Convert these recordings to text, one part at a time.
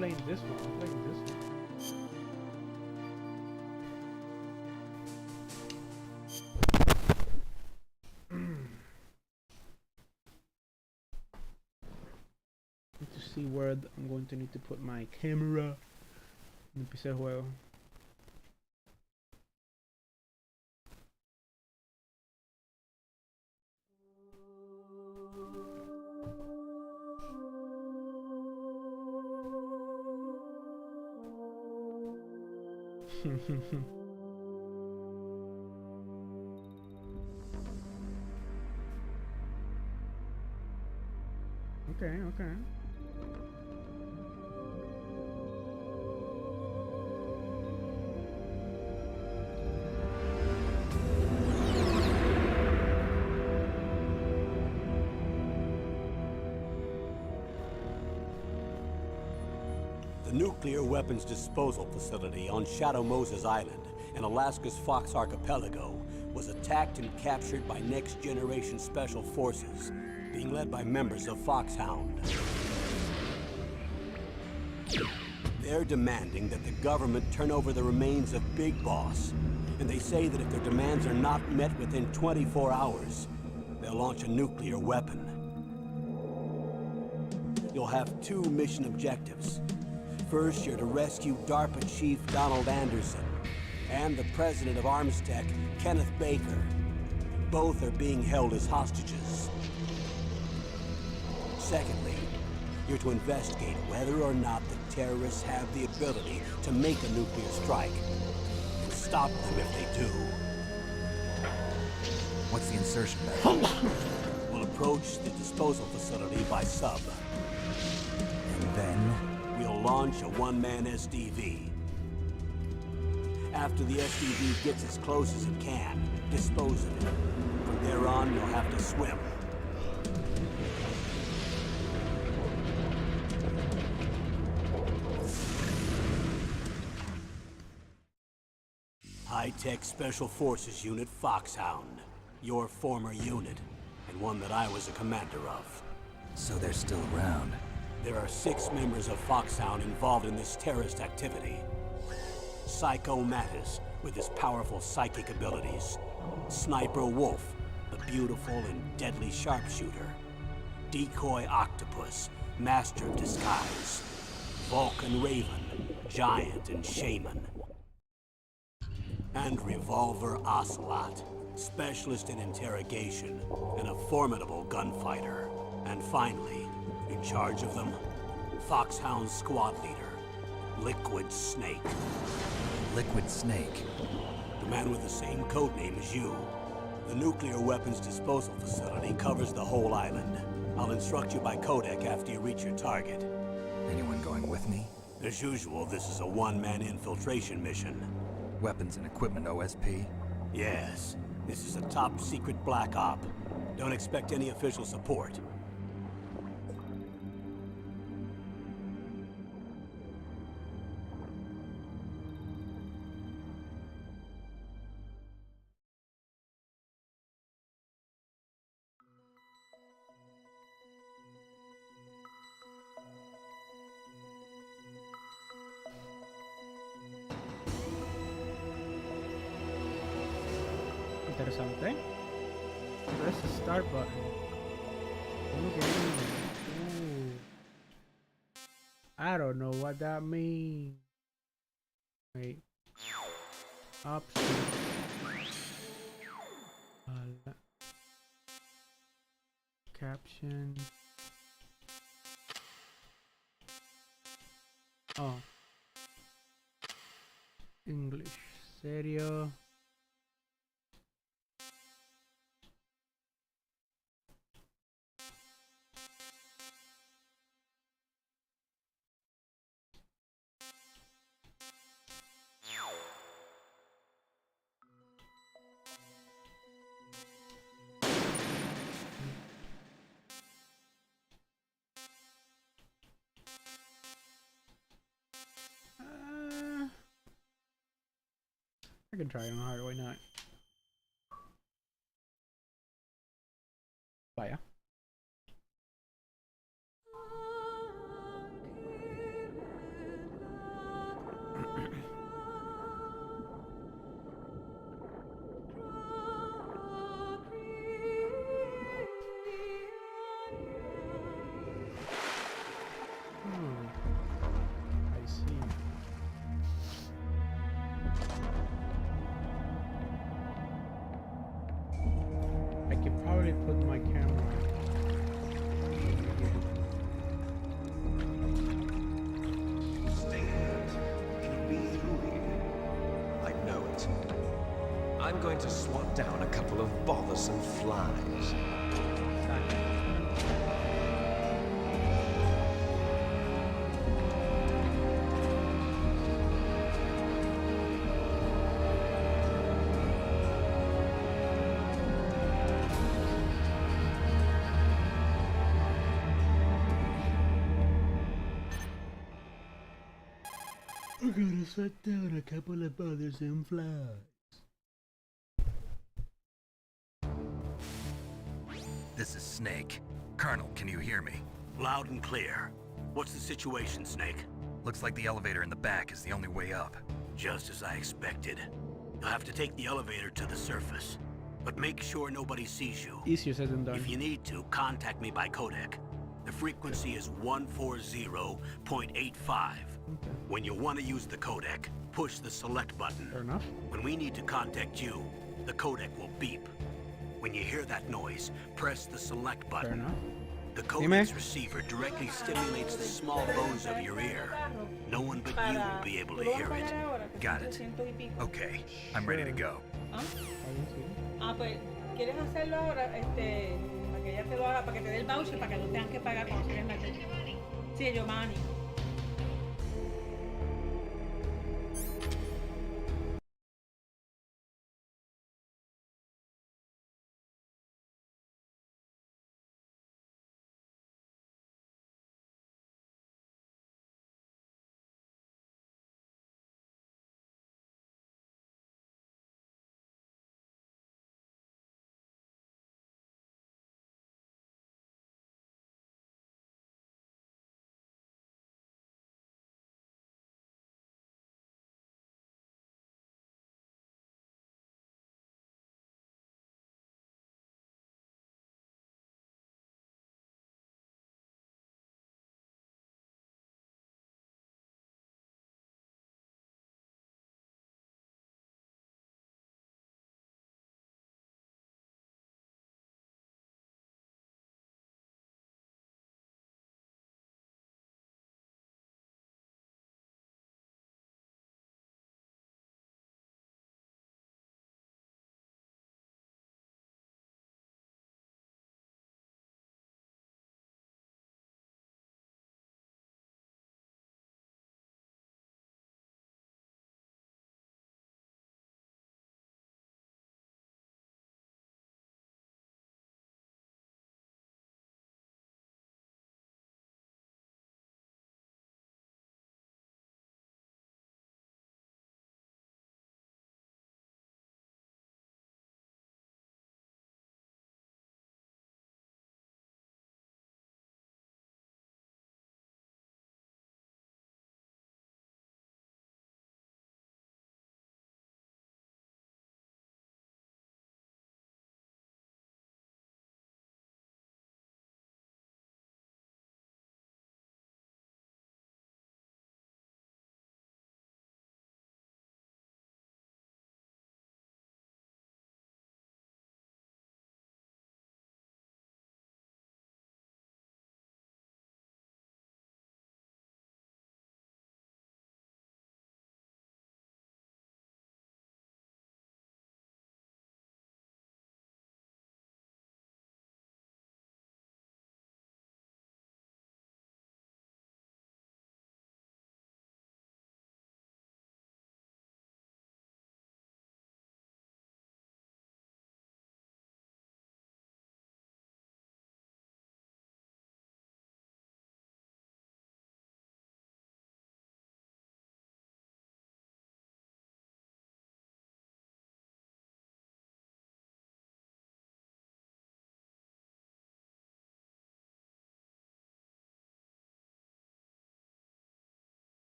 playing this one. I'm playing this one. Need to see where I'm going to need to put my camera. Empecé el juego. Okay, okay. The nuclear weapons disposal facility on Shadow Moses Island in Alaska's Fox Archipelago was attacked and captured by Next Generation Special Forces, being led by members of Foxhound. They're demanding that the government turn over the remains of Big Boss, and they say that if their demands are not met within 24 hours, they'll launch a nuclear weapon. You'll have two mission objectives. First, you're to rescue DARPA Chief Donald Anderson and the president of Armstech, Kenneth Baker. Both are being held as hostages. Secondly, you're to investigate whether or not the terrorists have the ability to make a nuclear strike and stop them if they do. What's the insertion method? We'll approach the disposal facility by sub. And then? We'll launch a one-man SDV. After the SDV gets as close as it can, dispose of it. From there on, you'll have to swim. High-Tech Special Forces Unit Foxhound. Your former unit, and one that I was a commander of. So they're still around. There are 6 members of Foxhound involved in this terrorist activity. Psycho Mattis, with his powerful psychic abilities. Sniper Wolf, the beautiful and deadly sharpshooter. Decoy Octopus, master of disguise. Vulcan Raven, giant and shaman. And Revolver Ocelot, specialist in interrogation and a formidable gunfighter. And finally, in charge of them, Foxhound's squad leader, Liquid Snake. Liquid Snake? The man with the same codename as you. The nuclear weapons disposal facility covers the whole island. I'll instruct you by codec after you reach your target. Anyone going with me? As usual, this is a one-man infiltration mission. Weapons and equipment OSP? Yes. This is a top-secret black op. Don't expect any official support. Interesante. Press the start button. Okay. Ooh. I don't know what that means. Wait. Options. Caption. Oh. English. Serio. I can try it on hard, why not? Vaya. I'm going to swat down a couple of bothersome flies. I'm gonna set down a couple of bothersome flies. This is Snake. Colonel, can you hear me? Loud and clear. What's the situation, Snake? Looks like the elevator in the back is the only way up. Just as I expected. You'll have to take the elevator to the surface. But make sure nobody sees you. Easier said than done. If you need to, contact me by codec. The frequency is 140.85. Okay. When you want to use the codec, push the select button. Fair enough. When we need to contact you, the codec will beep. When you hear that noise, press the select Fair button. enough. The Dime. codec's receiver directly stimulates the small bones of your ear. No one but you will be able to hear it. Got it. Okay, I'm ready to go. ¿Ah? Ahí sí. Ah, pues, ¿quieres hacerlo ahora? Para que ella te lo haga, para que te dé el voucher, para que no tengan que pagar cuando se venga. Sí, Giovanni.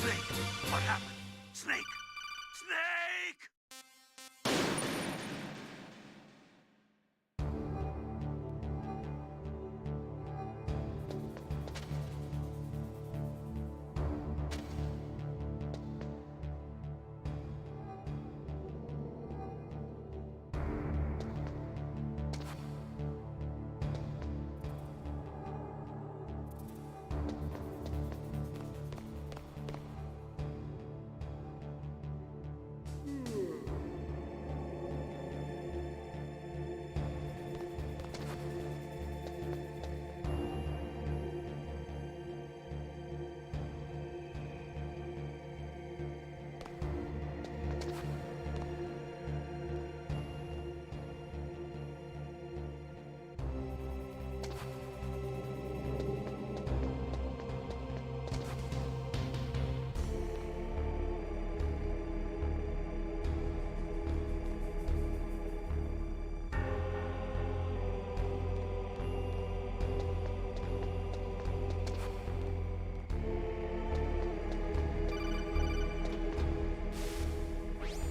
Snake! What happened? Snake! Snake!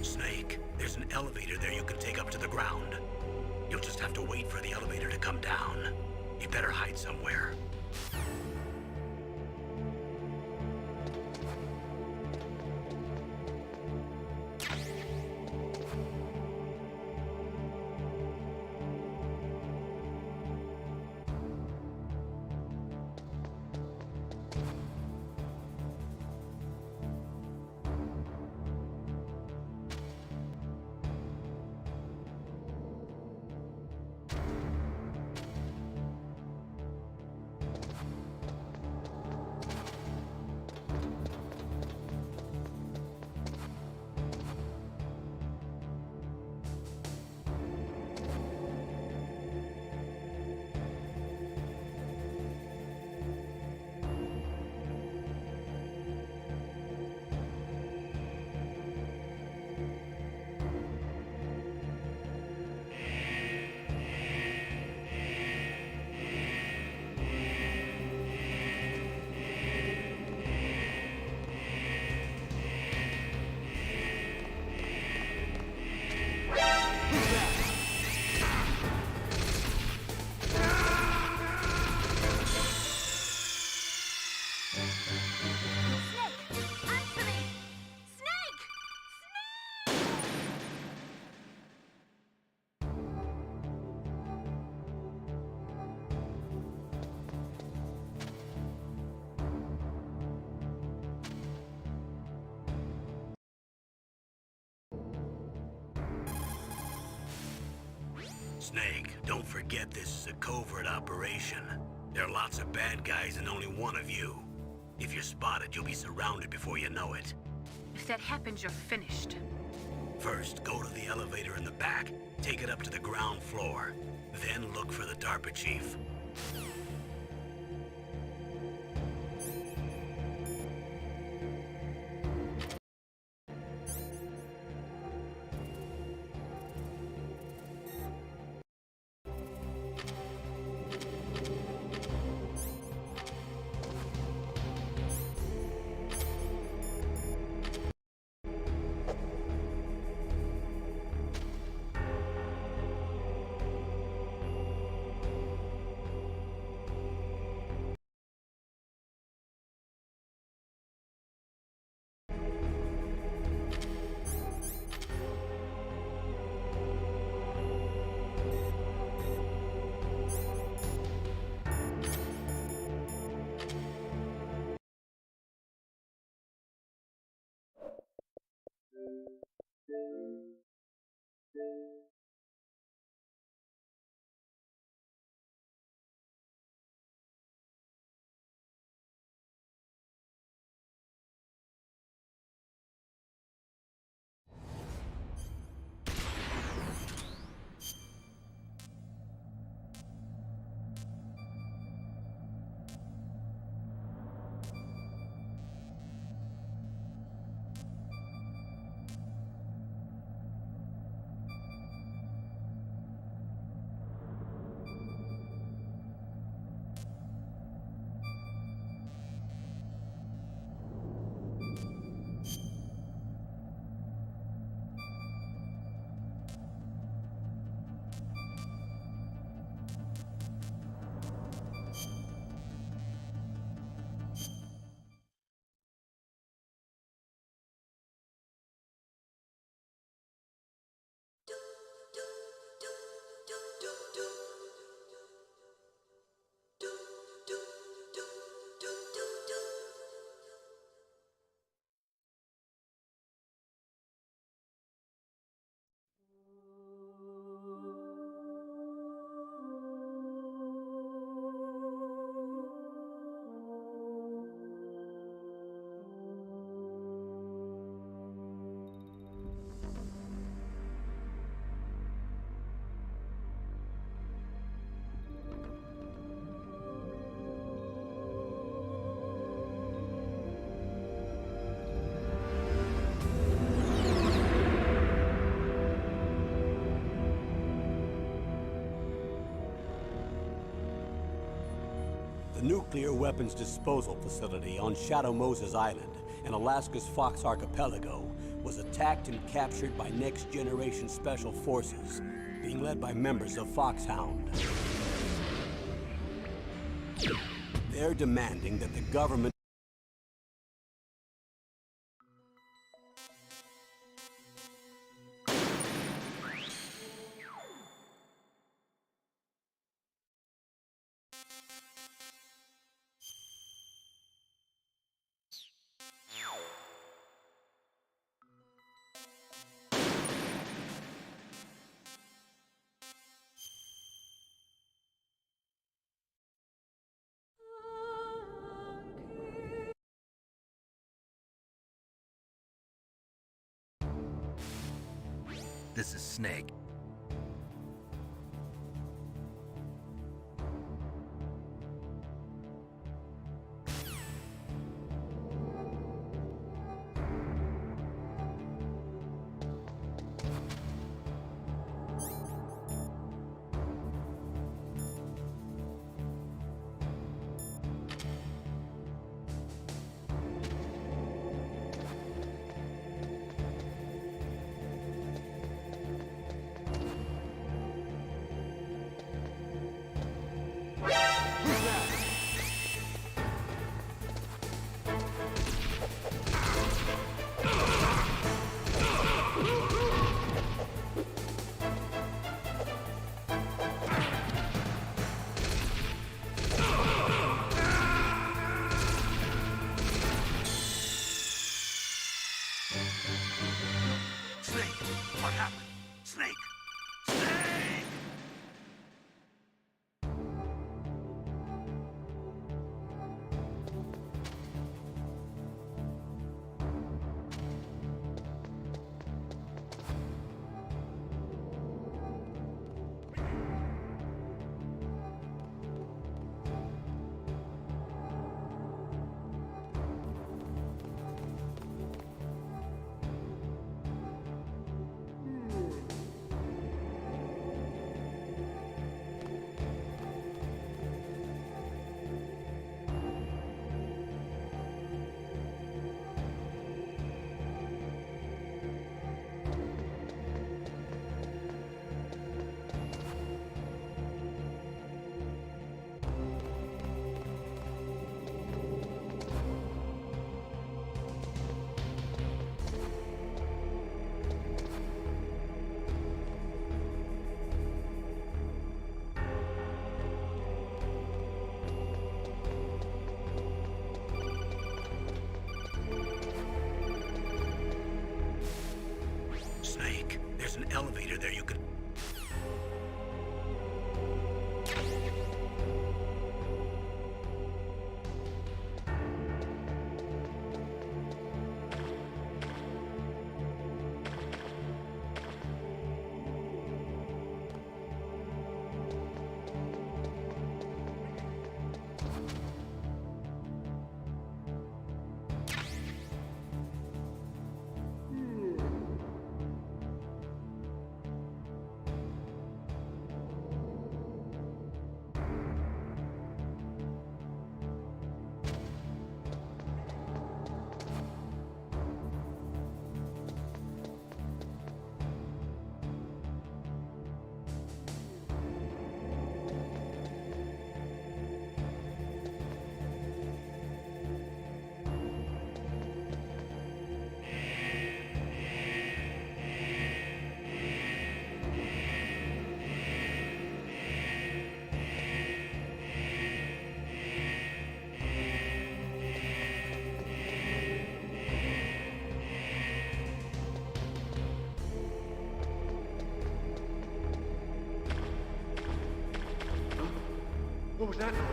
Snake, there's an elevator there you can take up to the ground. You'll just have to wait for the elevator to come down. You better hide somewhere. Snake, don't forget this is a covert operation. There are lots of bad guys and only one of you. If you're spotted, you'll be surrounded before you know it. If that happens, you're finished. First, go to the elevator in the back, take it up to the ground floor. Then look for the DARPA chief. The nuclear weapons disposal facility on Shadow Moses Island in Alaska's Fox Archipelago was attacked and captured by Next Generation Special Forces, being led by members of Foxhound. They're demanding that the government This is Snake. that noise?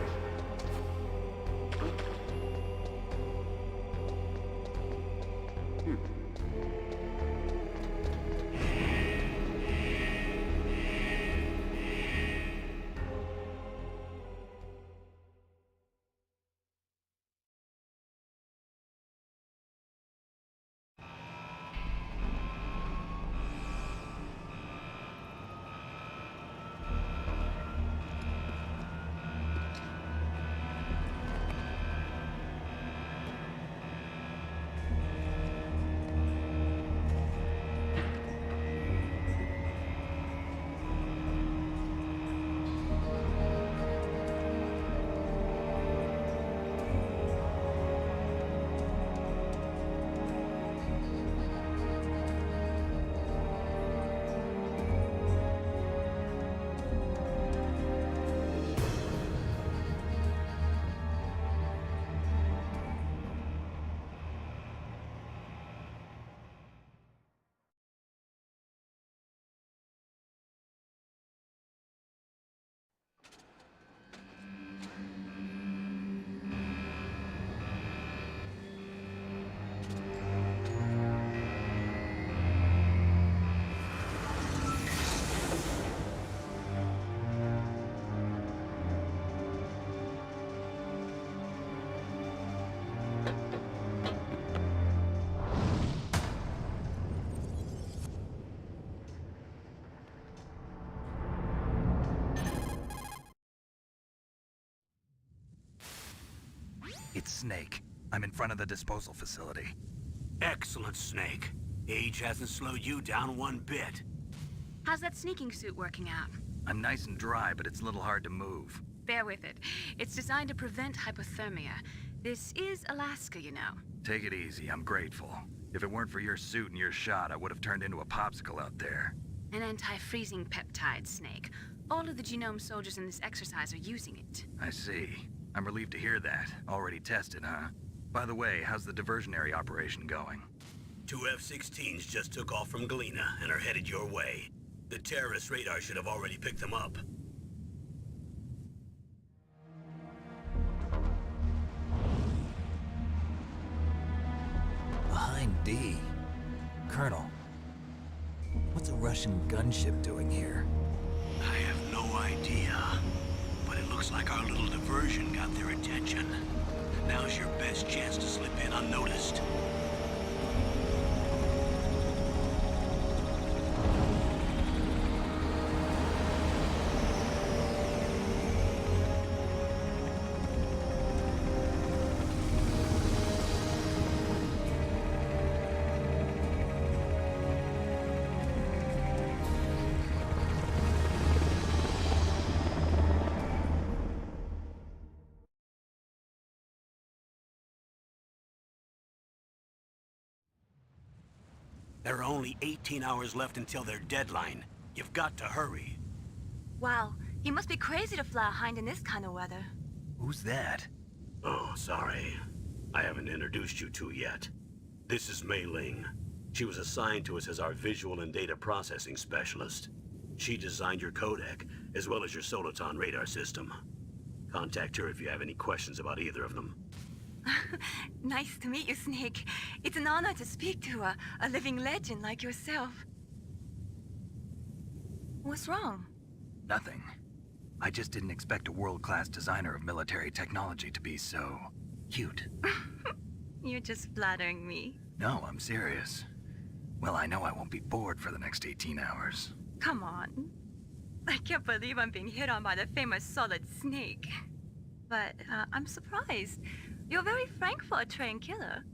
It's Snake. I'm in front of the disposal facility. Excellent, Snake. Age hasn't slowed you down one bit. How's that sneaking suit working out? I'm nice and dry, but it's a little hard to move. Bear with it. It's designed to prevent hypothermia. This is Alaska, you know. Take it easy, I'm grateful. If it weren't for your suit and your shot, I would have turned into a popsicle out there. An anti-freezing peptide, Snake. All of the genome soldiers in this exercise are using it. I see. I'm relieved to hear that. Already tested, huh? By the way, how's the diversionary operation going? 2 F-16s just took off from Galena and are headed your way. The terrorist radar should have already picked them up. Behind D. Colonel, what's a Russian gunship doing here? I have no idea. But it looks like our little diversion got their attention. Now's your best chance to slip in unnoticed. There are only 18 hours left until their deadline. You've got to hurry. Wow, you must be crazy to fly a hind in this kind of weather. Who's that? Oh, sorry. I haven't introduced you to yet. This is Mei Ling. She was assigned to us as our visual and data processing specialist. She designed your codec, as well as your Soliton radar system. Contact her if you have any questions about either of them. Nice to meet you, Snake. It's an honor to speak to a living legend like yourself. What's wrong? Nothing. I just didn't expect a world-class designer of military technology to be so cute. You're just flattering me. No, I'm serious. Well, I know I won't be bored for the next 18 hours. Come on. I can't believe I'm being hit on by the famous Solid Snake. But I'm surprised. You're very frank for a trained killer.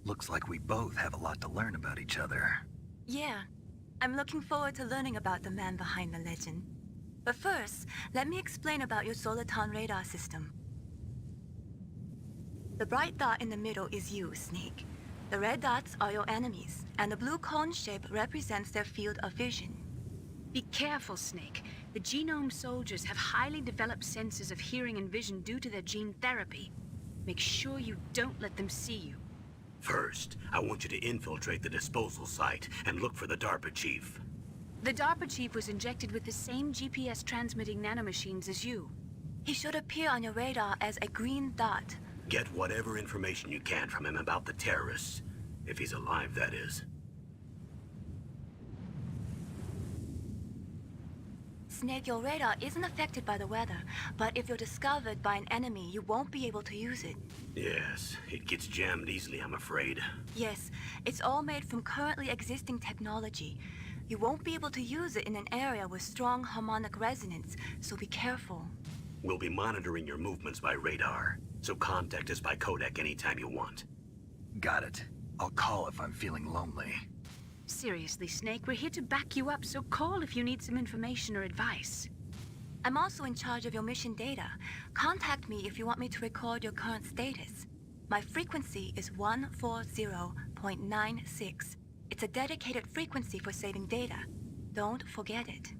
Looks like we both have a lot to learn about each other. Yeah. I'm looking forward to learning about the man behind the legend. But first, let me explain about your Soliton radar system. The bright dot in the middle is you, Snake. The red dots are your enemies, and the blue cone shape represents their field of vision. Be careful, Snake. The genome soldiers have highly developed senses of hearing and vision due to their gene therapy. Make sure you don't let them see you. First, I want you to infiltrate the disposal site and look for the DARPA chief. The DARPA chief was injected with the same GPS transmitting nanomachines as you. He should appear on your radar as a green dot. Get whatever information you can from him about the terrorists. If he's alive, that is. Snake, your radar isn't affected by the weather, but if you're discovered by an enemy, you won't be able to use it. Yes, it gets jammed easily, I'm afraid. Yes, it's all made from currently existing technology. You won't be able to use it in an area with strong harmonic resonance, so be careful. We'll be monitoring your movements by radar, so contact us by codec anytime you want. Got it. I'll call if I'm feeling lonely. Seriously, Snake, we're here to back you up, so call if you need some information or advice. I'm also in charge of your mission data. Contact me if you want me to record your current status. My frequency is 140.96. It's a dedicated frequency for saving data. Don't forget it.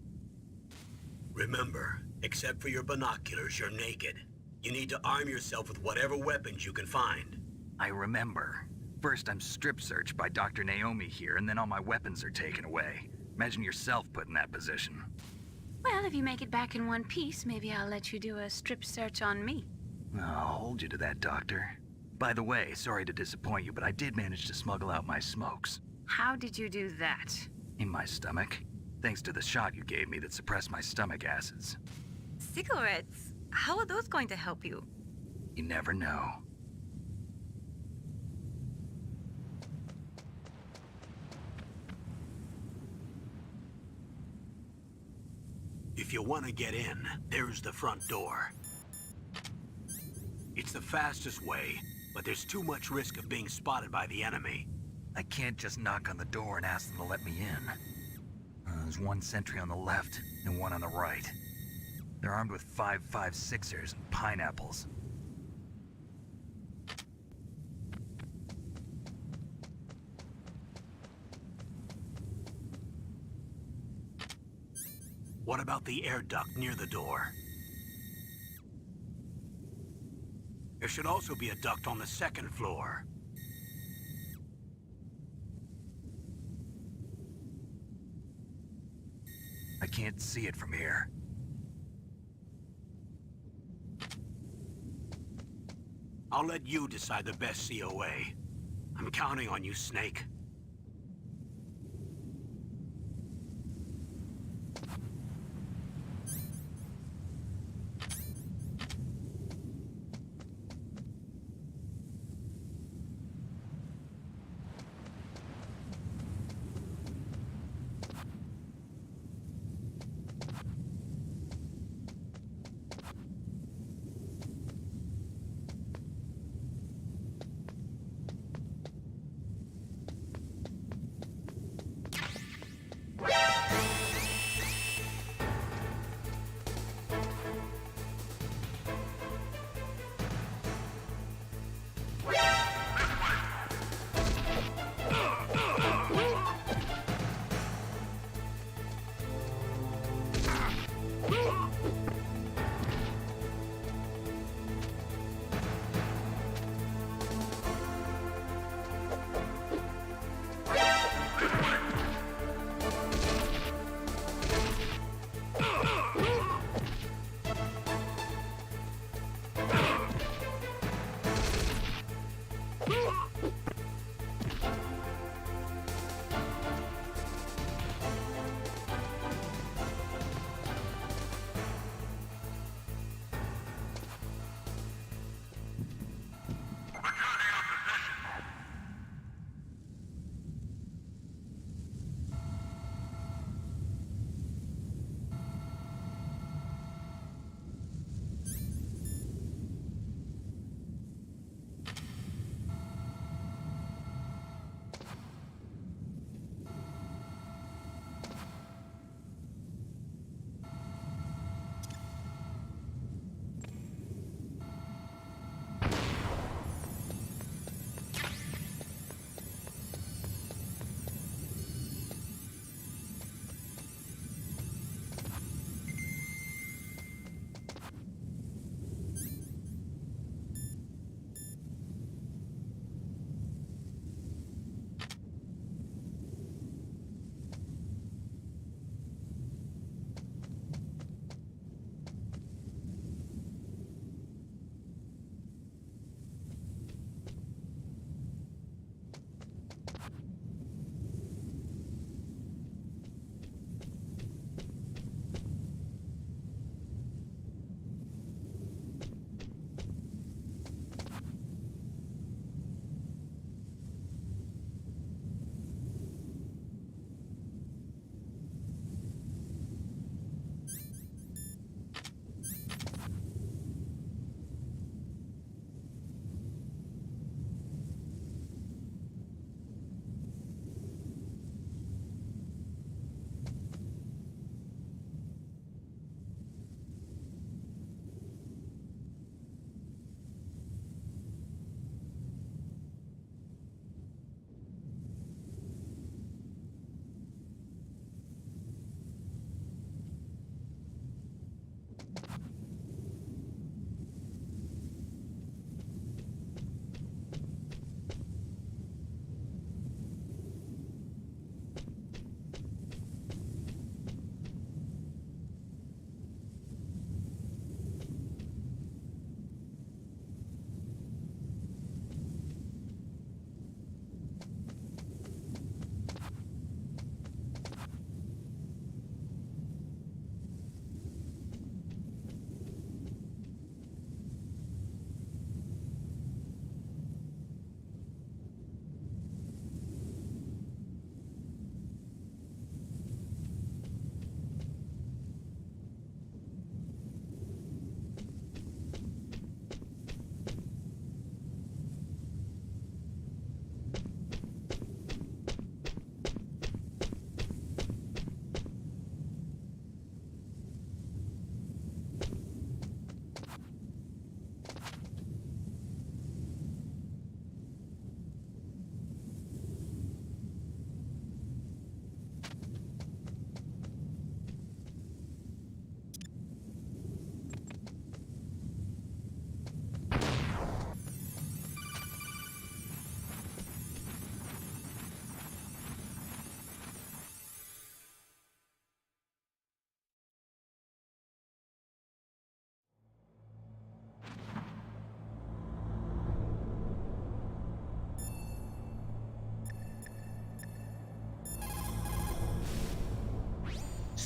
Remember, except for your binoculars, you're naked. You need to arm yourself with whatever weapons you can find. I remember. First, I'm strip searched by Dr. Naomi here, and then all my weapons are taken away. Imagine yourself put in that position. Well, if you make it back in one piece, maybe I'll let you do a strip search on me. I'll hold you to that, Doctor. By the way, sorry to disappoint you, but I did manage to smuggle out my smokes. How did you do that? In my stomach. Thanks to the shot you gave me that suppressed my stomach acids. Cigarettes? How are those going to help you? You never know. If you want to get in, there's the front door. It's the fastest way, but there's too much risk of being spotted by the enemy. I can't just knock on the door and ask them to let me in. There's one sentry on the left and one on the right. They're armed with 5.56ers and pineapples. What about the air duct near the door? There should also be a duct on the second floor. I can't see it from here. I'll let you decide the best COA. I'm counting on you, Snake.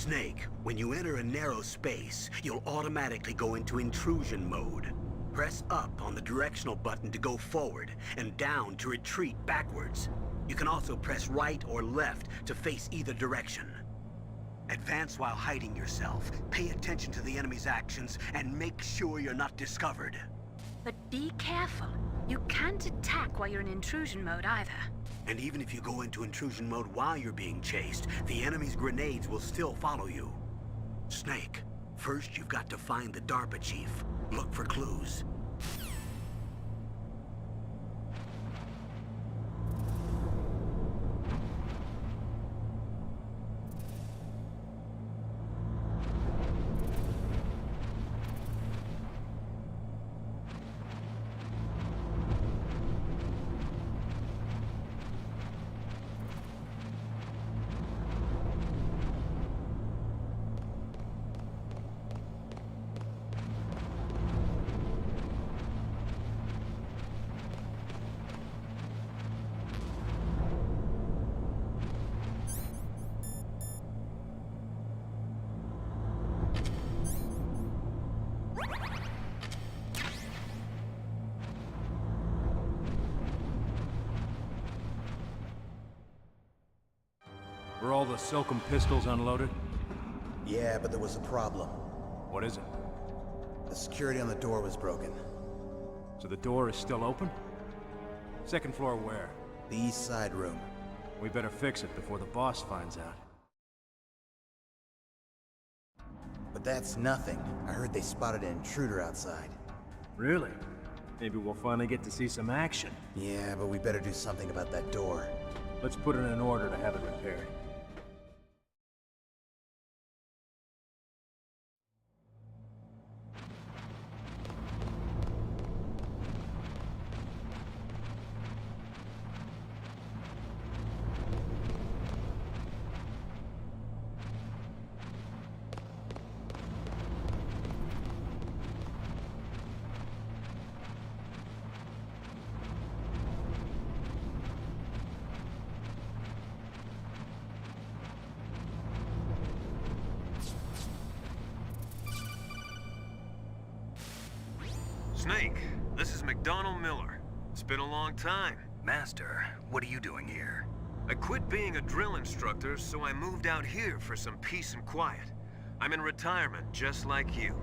Snake, when you enter a narrow space, you'll automatically go into intrusion mode. Press up on the directional button to go forward, and down to retreat backwards. You can also press right or left to face either direction. Advance while hiding yourself, pay attention to the enemy's actions, and make sure you're not discovered. But be careful. You can't attack while you're in intrusion mode either. And even if you go into intrusion mode while you're being chased, the enemy's grenades will still follow you. Snake, first you've got to find the DARPA chief. Look for clues. Were all the Silcom pistols unloaded? Yeah, but there was a problem. What is it? The security on the door was broken. So the door is still open? Second floor where? The east side room. We better fix it before the boss finds out. But that's nothing. I heard they spotted an intruder outside. Really? Maybe we'll finally get to see some action. Yeah, but we better do something about that door. Let's put in an order to have it repaired. Snake, this is McDonald Miller. It's been a long time. Master, what are you doing here? I quit being a drill instructor, so I moved out here for some peace and quiet. I'm in retirement, just like you.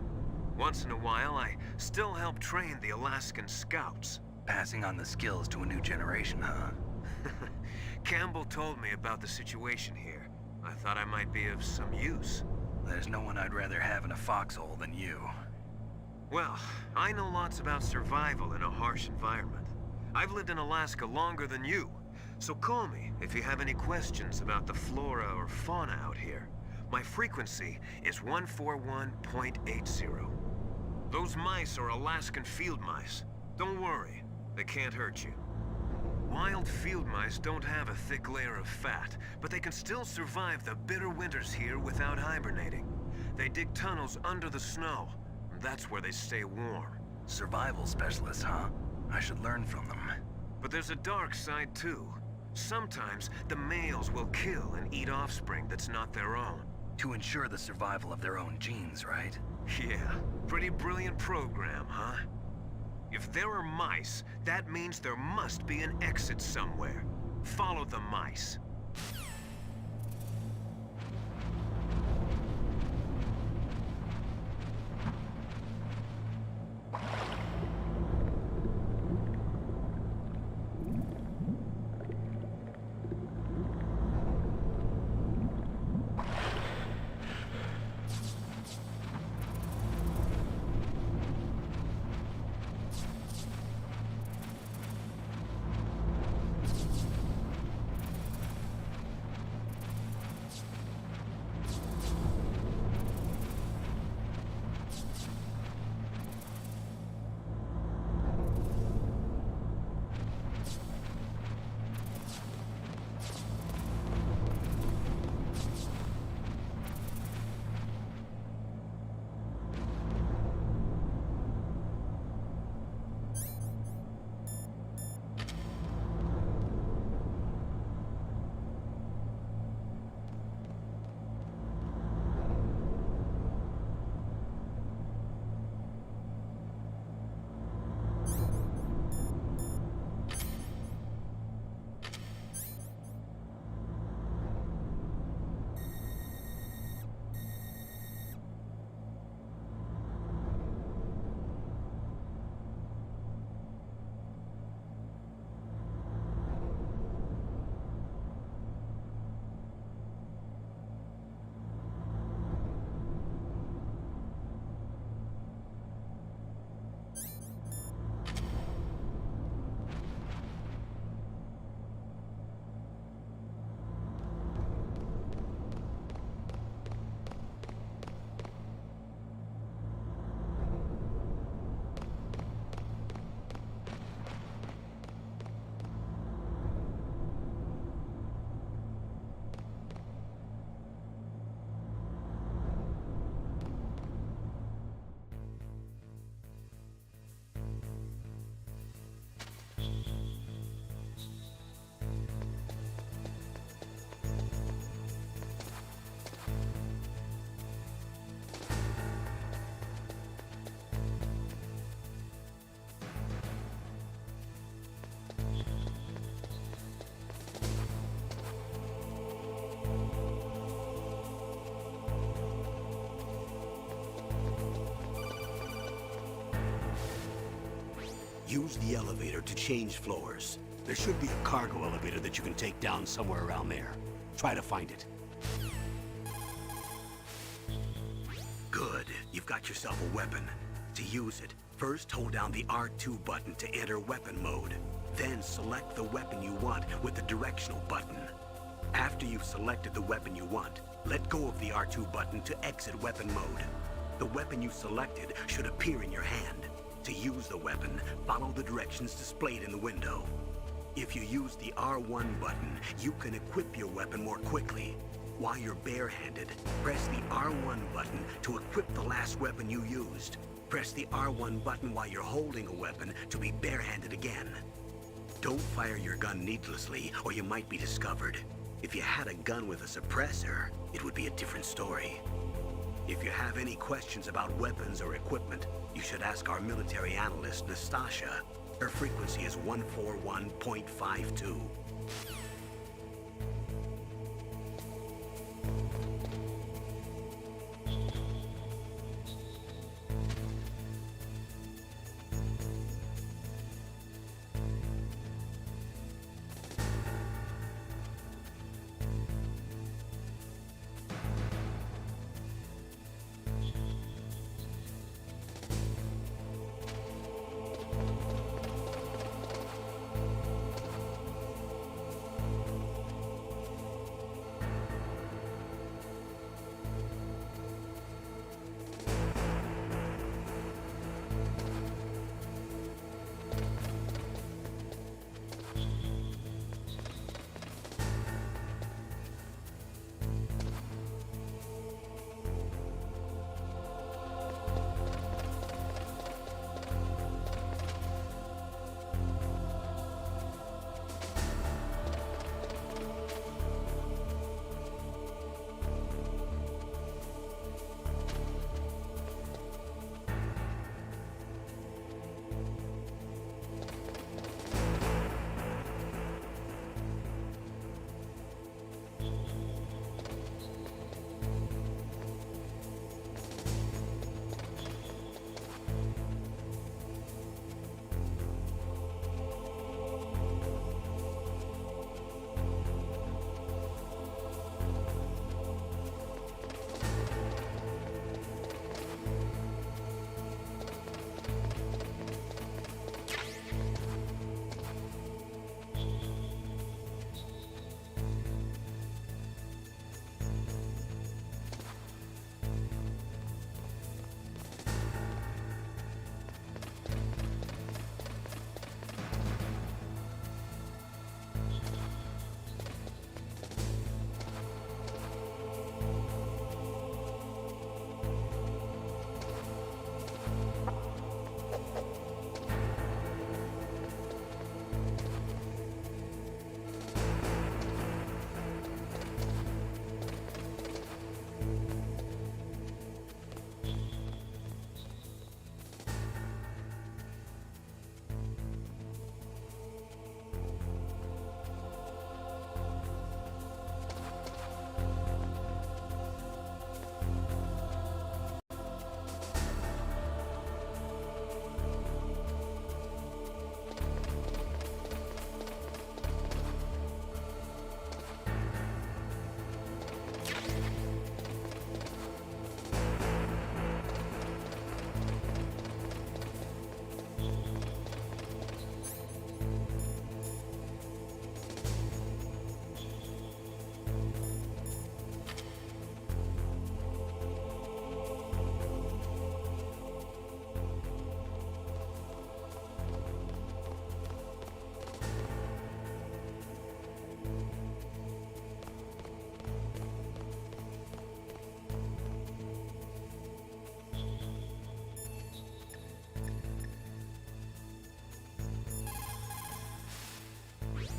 Once in a while, I still help train the Alaskan Scouts. Passing on the skills to a new generation, huh? Campbell told me about the situation here. I thought I might be of some use. There's no one I'd rather have in a foxhole than you. Well, I know lots about survival in a harsh environment. I've lived in Alaska longer than you, so call me if you have any questions about the flora or fauna out here. My frequency is 141.80. Those mice are Alaskan field mice. Don't worry, they can't hurt you. Wild field mice don't have a thick layer of fat, but they can still survive the bitter winters here without hibernating. They dig tunnels under the snow. That's where they stay warm. Survival specialists, huh? I should learn from them. But there's a dark side, too. Sometimes the males will kill and eat offspring that's not their own. To ensure the survival of their own genes, right? Yeah, pretty brilliant program, huh? If there are mice, that means there must be an exit somewhere. Follow the mice. Use the elevator to change floors. There should be a cargo elevator that you can take down somewhere around there. Try to find it. Good. You've got yourself a weapon. To use it, first hold down the R2 button to enter weapon mode. Then select the weapon you want with the directional button. After you've selected the weapon you want, let go of the R2 button to exit weapon mode. The weapon you selected should appear in your hand. To use the weapon, follow the directions displayed in the window. If you use the R1 button, you can equip your weapon more quickly. While you're barehanded, press the R1 button to equip the last weapon you used. Press the R1 button while you're holding a weapon to be barehanded again. Don't fire your gun needlessly, or you might be discovered. If you had a gun with a suppressor, it would be a different story. If you have any questions about weapons or equipment, you should ask our military analyst, Nastasha. Her frequency is 141.52.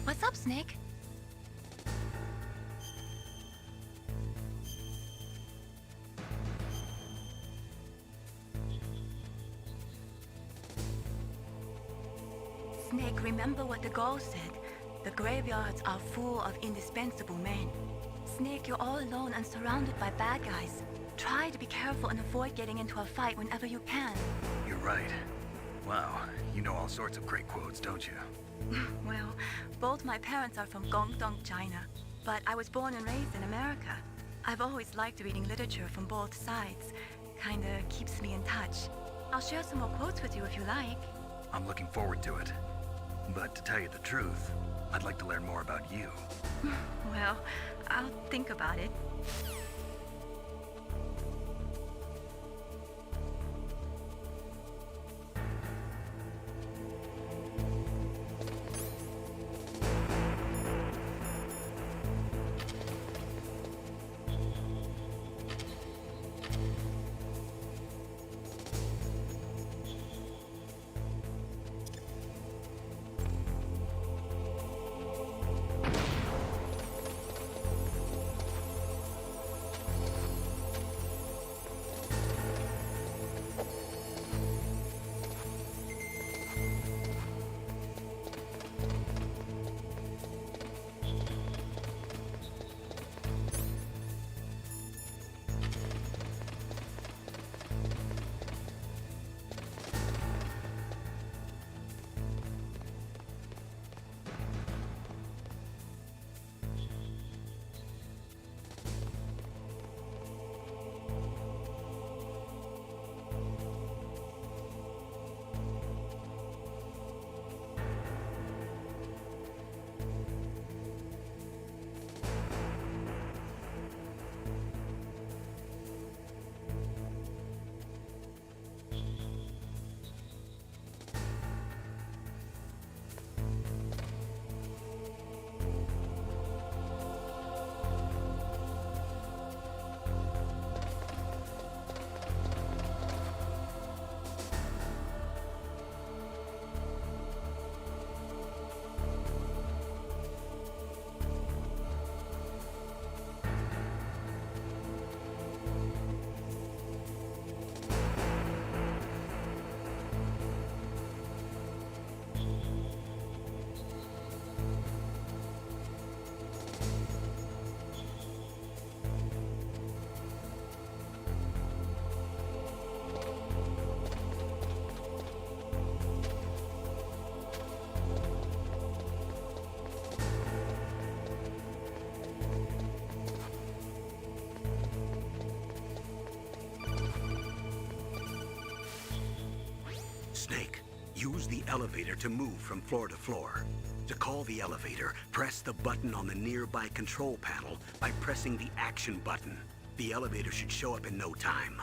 What's up, Snake? Snake, remember what the Gaul said. The graveyards are full of indispensable men. Snake, you're all alone and surrounded by bad guys. Try to be careful and avoid getting into a fight whenever you can. You're right. Wow, you know all sorts of great quotes, don't you? Well, both my parents are from Guangdong, China, but I was born and raised in America. I've always liked reading literature from both sides. Kinda keeps me in touch. I'll share some more quotes with you if you like. I'm looking forward to it. But to tell you the truth, I'd like to learn more about you. Well, I'll think about it. Snake, use the elevator to move from floor to floor. To call the elevator, press the button on the nearby control panel by pressing the action button. The elevator should show up in no time.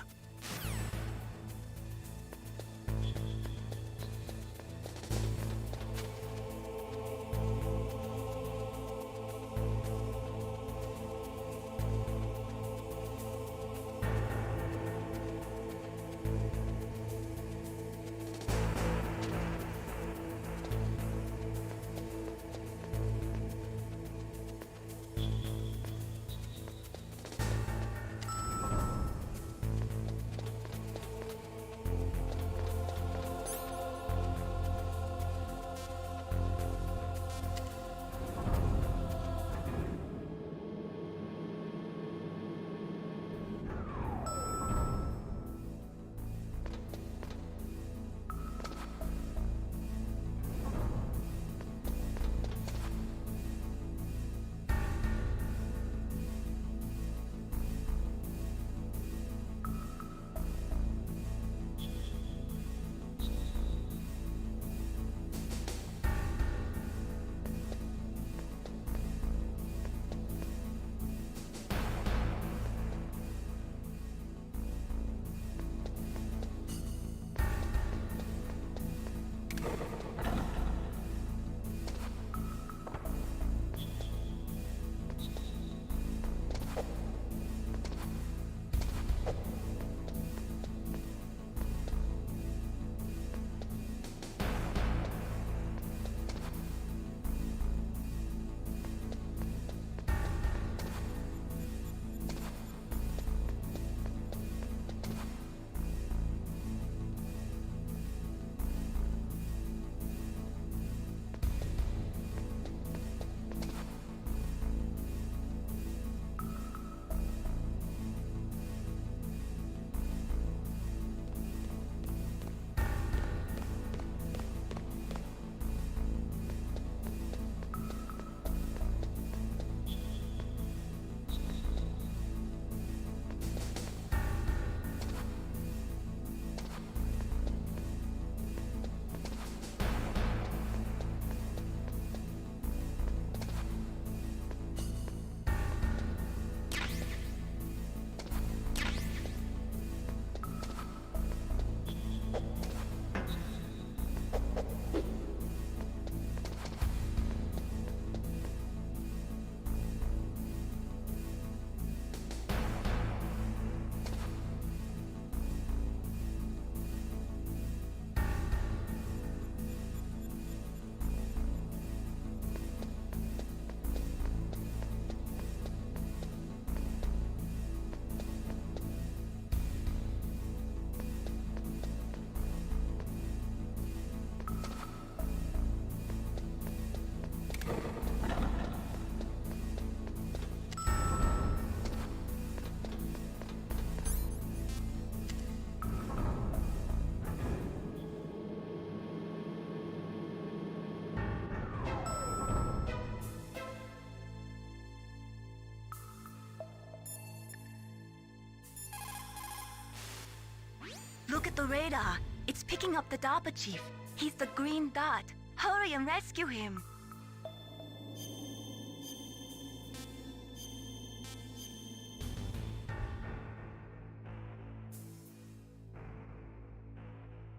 at the radar. It's picking up the DARPA chief. He's the green dot. Hurry and rescue him.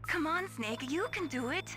Come on, Snake, you can do it.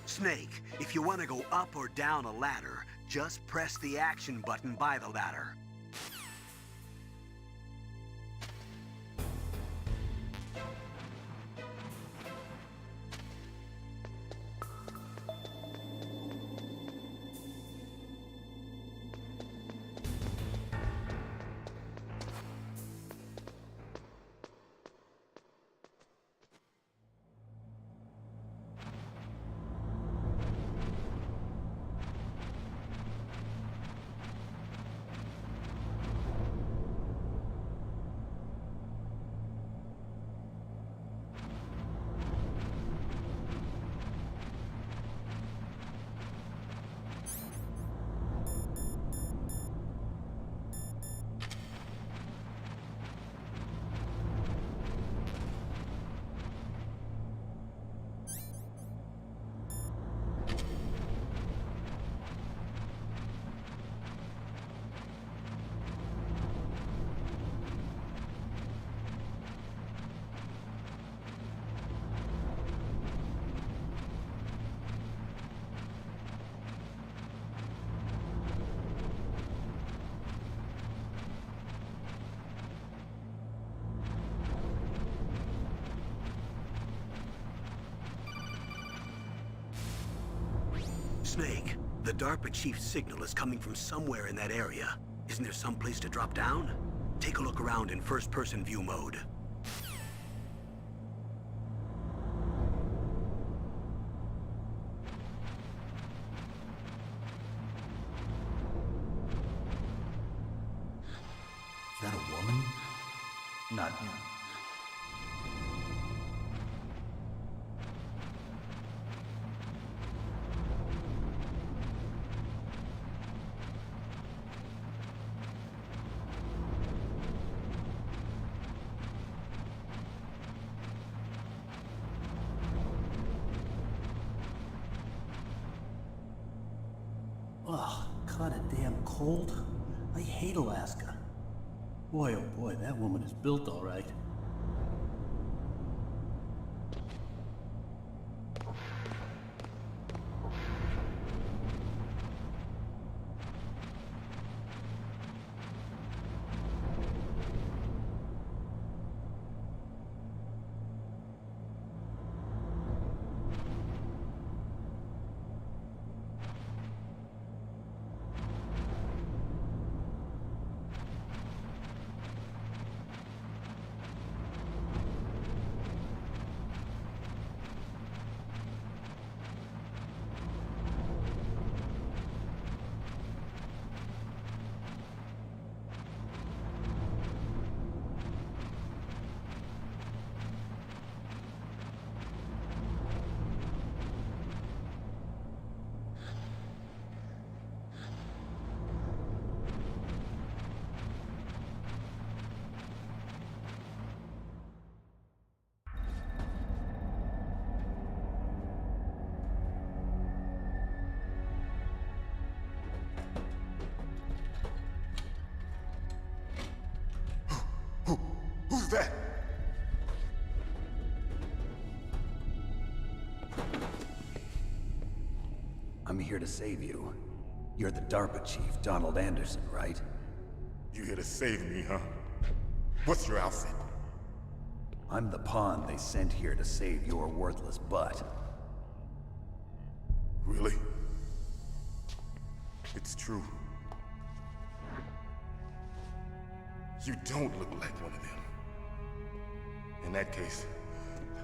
Snake, if you want to go up or down a ladder, just press the action button by the ladder. Snake, the DARPA chief's signal is coming from somewhere in that area. Isn't there some place to drop down? Take a look around in first-person view mode. Is that a woman? Not him. Ugh, kinda damn cold. I hate Alaska. Boy, oh boy, that woman is built all right. Who's that? I'm here to save you. You're the DARPA chief, Donald Anderson, right? You here to save me, huh? What's your outfit? I'm the pawn they sent here to save your worthless butt. Really? It's true. You don't look like one of them. In that case,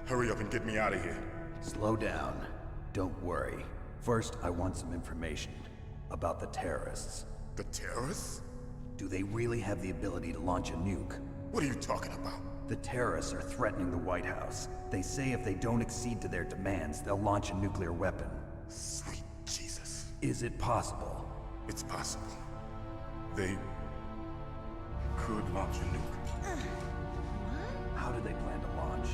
hurry up and get me out of here. Slow down. Don't worry. First, I want some information about the terrorists. The terrorists? Do they really have the ability to launch a nuke? What are you talking about? The terrorists are threatening the White House. They say if they don't accede to their demands, they'll launch a nuclear weapon. Sweet Jesus. Is it possible? It's possible. They could launch a nuke. How do they plan to launch?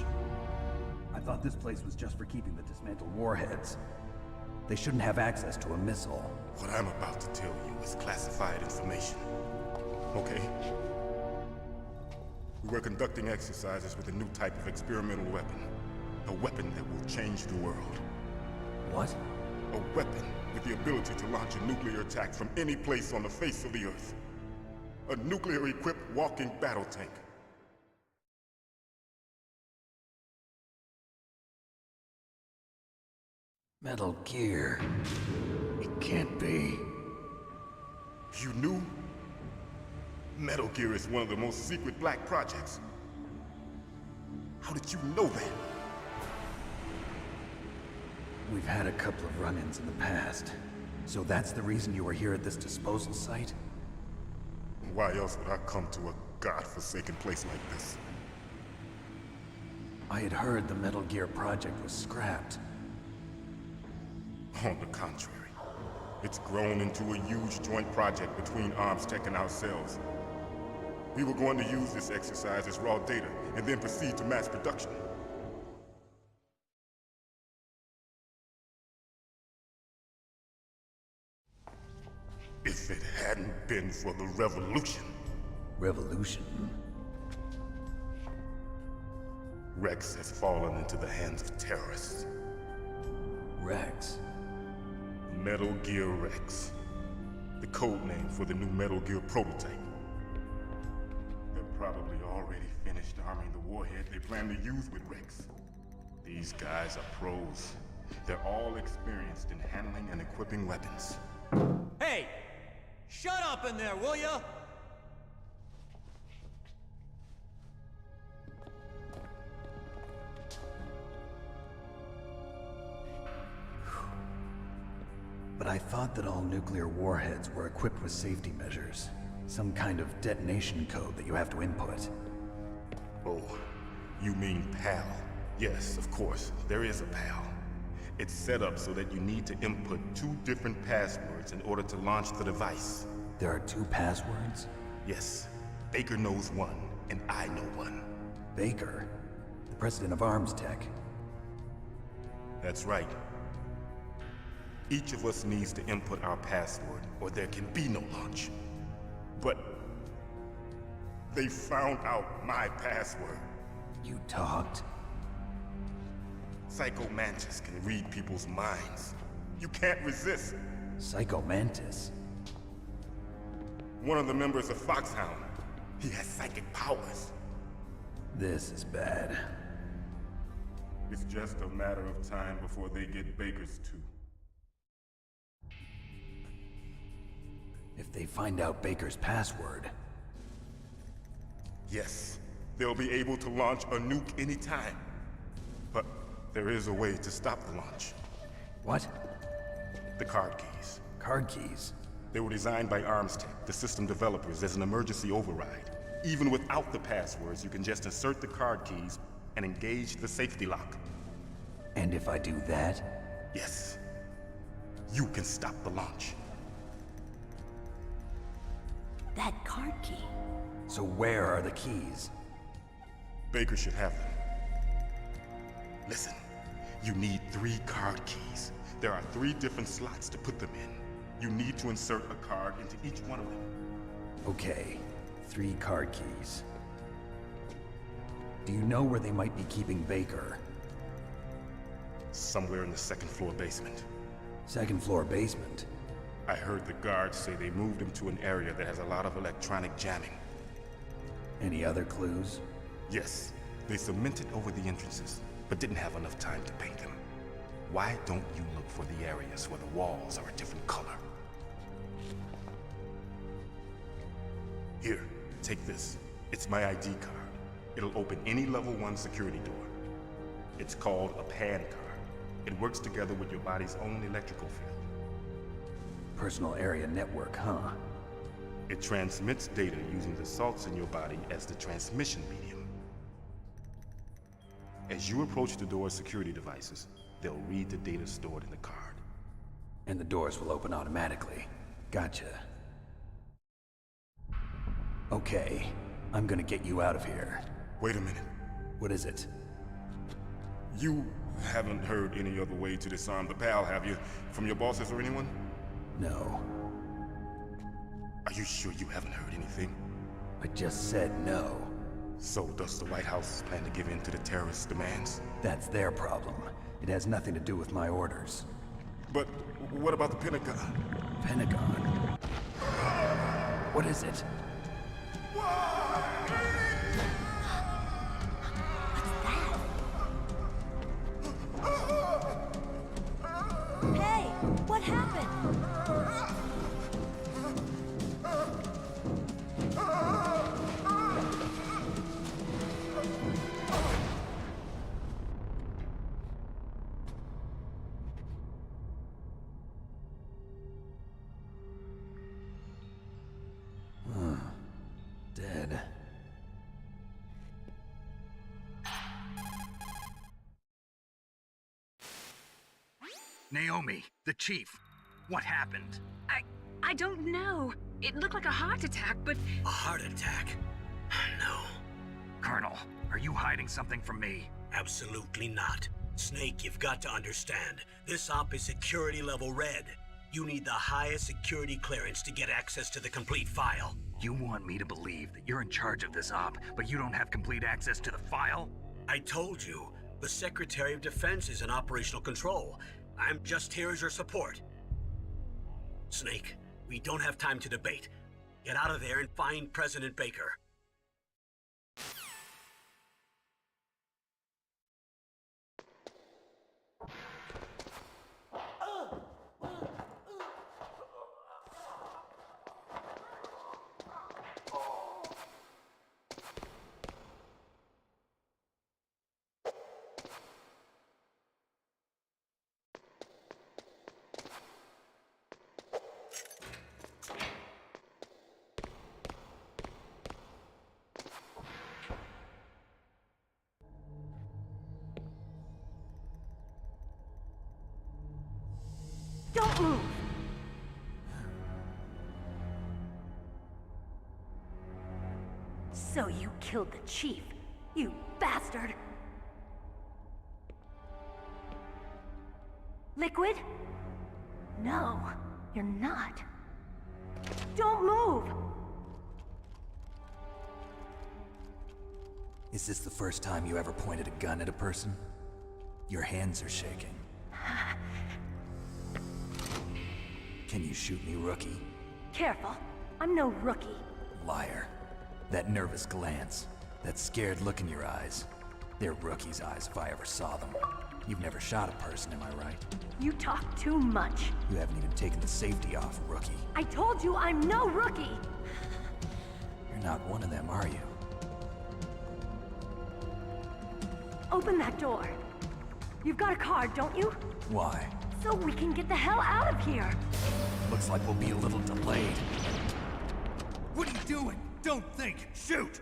I thought this place was just for keeping the dismantled warheads. They shouldn't have access to a missile. What I'm about to tell you is classified information. Okay? We were conducting exercises with a new type of experimental weapon. A weapon that will change the world. What? A weapon with the ability to launch a nuclear attack from any place on the face of the Earth. A nuclear-equipped walking battle tank. Metal Gear. It can't be. You knew? Metal Gear is one of the most secret black projects. How did you know that? We've had a couple of run-ins in the past. So that's the reason you were here at this disposal site? Why else would I come to a godforsaken place like this? I had heard the Metal Gear project was scrapped. On the contrary, it's grown into a huge joint project between ArmsTech and ourselves. We were going to use this exercise as raw data, and then proceed to mass production. If it hadn't been for the revolution. Revolution? Rex has fallen into the hands of terrorists. Rex? Metal Gear Rex. The code name for the new Metal Gear prototype. They're probably already finished arming the warhead they plan to use with Rex. These guys are pros. They're all experienced in handling and equipping weapons. Hey! Shut up in there, will ya? But I thought that all nuclear warheads were equipped with safety measures. Some kind of detonation code that you have to input. Oh, you mean PAL? Yes, of course, there is a PAL. It's set up so that you need to input 2 different passwords in order to launch the device. There are 2 passwords? Yes. Baker knows one, and I know one. Baker? The president of ArmsTech? That's right. Each of us needs to input our password, or there can be no launch. But they found out my password. You talked? Psycho Mantis can read people's minds. You can't resist. Psycho Mantis? One of the members of Foxhound. He has psychic powers. This is bad. It's just a matter of time before they get Baker's too. If they find out Baker's password... Yes, they'll be able to launch a nuke anytime. But there is a way to stop the launch. What? The card keys. Card keys? They were designed by ArmsTech, the system developers, as an emergency override. Even without the passwords, you can just insert the card keys and engage the safety lock. And if I do that? Yes. You can stop the launch. That card key. So where are the keys? Baker should have them. Listen, you need 3 card keys. There are 3 different slots to put them in. You need to insert a card into each one of them. Okay, 3 card keys. Do you know where they might be keeping Baker? Somewhere in the 2nd floor basement. 2nd floor basement? I heard the guards say they moved him to an area that has a lot of electronic jamming. Any other clues? Yes. They cemented over the entrances, but didn't have enough time to paint them. Why don't you look for the areas where the walls are a different color? Here, take this. It's my ID card. It'll open any level 1 security door. It's called a PAN card. It works together with your body's own electrical field. Personal area network, huh? It transmits data using the salts in your body as the transmission medium. As you approach the door's security devices, they'll read the data stored in the card. And the doors will open automatically. Gotcha. Okay, I'm gonna get you out of here. Wait a minute. What is it? You haven't heard any other way to disarm the PAL, have you? From your bosses or anyone? No. Are you sure you haven't heard anything? I just said no. So does the White House plan to give in to the terrorists' demands? That's their problem. It has nothing to do with my orders. But what about the Pentagon? Pentagon? What is it? Hey, what happened? Dead. Naomi, the chief. What happened? I don't know. It looked like a heart attack, but... A heart attack? No. Colonel, are you hiding something from me? Absolutely not. Snake, you've got to understand. This op is security level red. You need the highest security clearance to get access to the complete file. You want me to believe that you're in charge of this op, but you don't have complete access to the file? I told you, the Secretary of Defense is in operational control. I'm just here as your support. Snake, we don't have time to debate. Get out of there and find President Baker. Don't move! So you killed the chief, you bastard! Liquid? No, you're not. Don't move! Is this the first time you ever pointed a gun at a person? Your hands are shaking. Can you shoot me, rookie? Careful, I'm no rookie. Liar. That nervous glance, that scared look in your eyes. They're rookie's eyes if I ever saw them. You've never shot a person, am I right? You talk too much. You haven't even taken the safety off, rookie. I told you I'm no rookie! You're not one of them, are you? Open that door. You've got a card, don't you? Why? So we can get the hell out of here! Looks like we'll be a little delayed. What are you doing? Don't think! Shoot!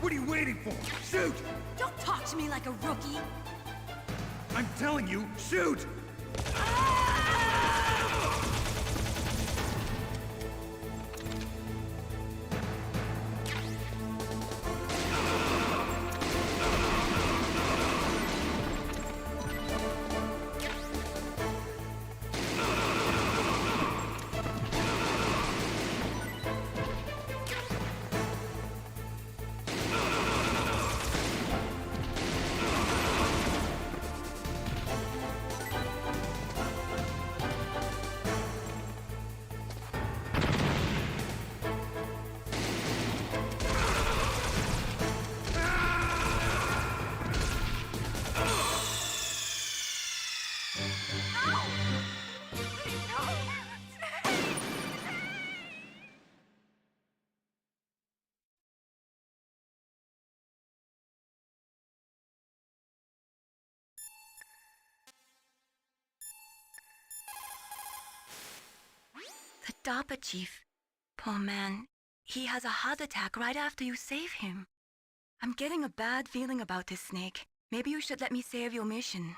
What are you waiting for? Shoot! Don't talk to me like a rookie. I'm telling you, shoot! The DARPA chief. Poor man. He has a heart attack right after you save him. I'm getting a bad feeling about this, Snake. Maybe you should let me save your mission.